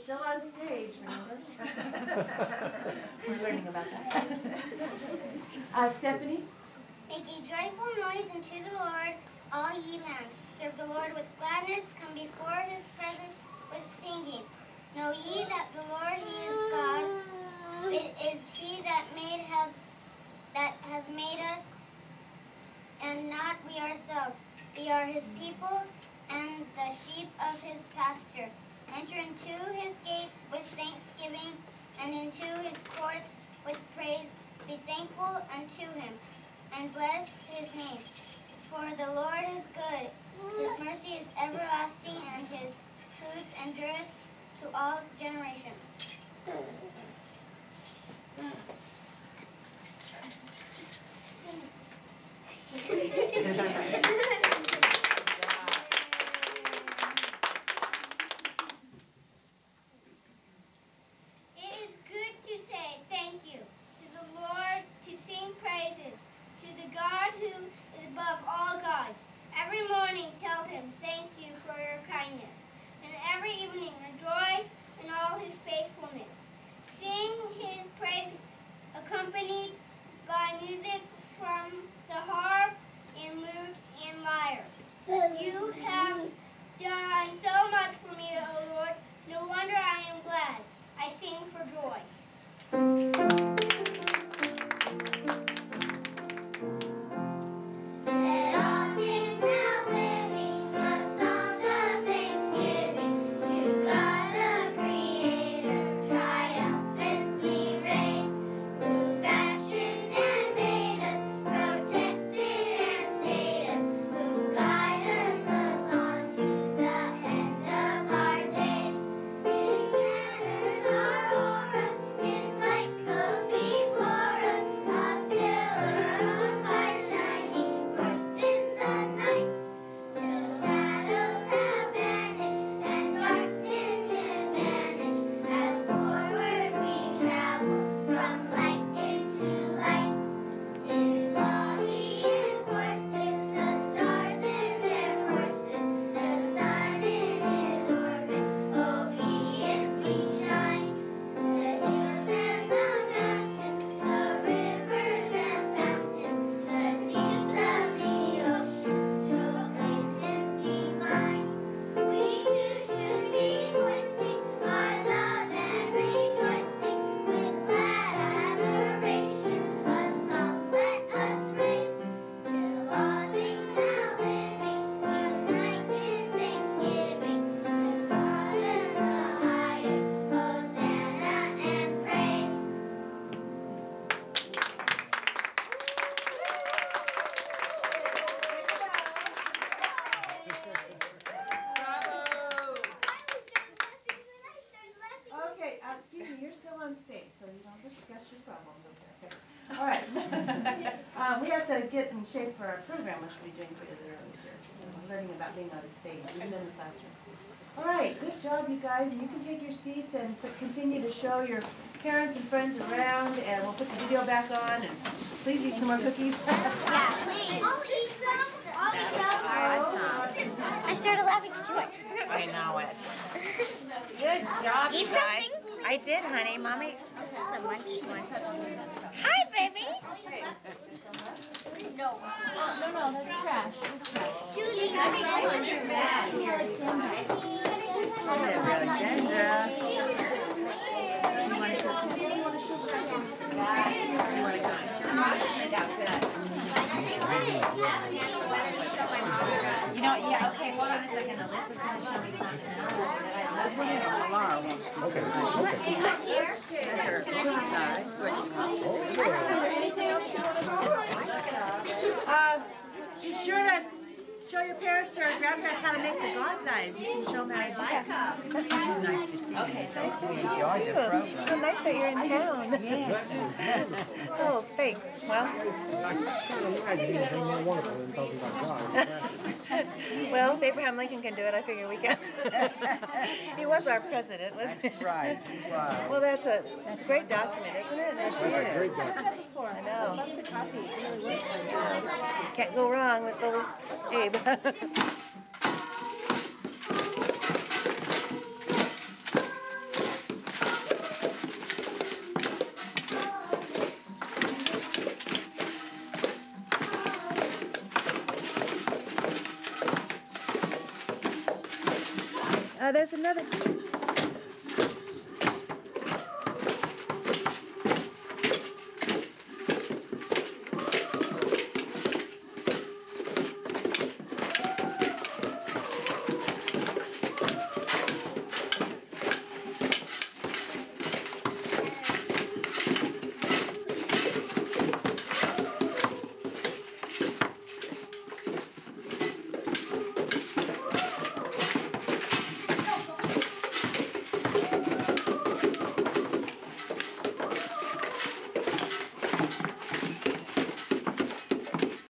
still on stage, remember? We're learning about that. Stephanie? Make a joyful noise unto the Lord, all ye lands. Serve the Lord with gladness. Come before his presence with singing. Know ye that the Lord, he is God. It is he that has made us, and not we ourselves. We are his people and the sheep of his pasture. Enter into his gates with thanksgiving, and into his courts with praise. Be thankful unto him, and bless his name. For the Lord is good. His mercy is everlasting, and his truth endureth to all generations. You have done so much for me, O Lord. No wonder I am glad. I sing for joy. We have to get in shape for our program, which we'll be doing pretty early this year. We're learning about being on stage, even in the classroom. All right, good job, you guys. You can take your seats and continue to show your parents and friends around, and we'll put the video back on. And please eat some more cookies. Yeah, please. I'll eat some. I'll eat some. Awesome. I started laughing too. I know it. Good job, you guys. I did, honey. Mommy. This is a munch one. Hi, baby. No. No, that's trash. That's trash. Julie, You know, yeah, okay, hold on a second. Alyssa's going to show me something else that I love. Laura wants to do. Okay. Her cookie side, what she wants to do. Be sure to show your parents or grandparents how to make the God's eyes. You can show them how to do that. Nice to see you. Okay, Nice to see you you too. Oh, nice that you're in town. Yeah. Oh, thanks. Well. Well, Abraham Lincoln can do it. I figure we can. He was our president, wasn't he? That's right. Wow. Well, that's a great document, isn't it? That's a great document. I know. Can't go wrong with little Abe. There's another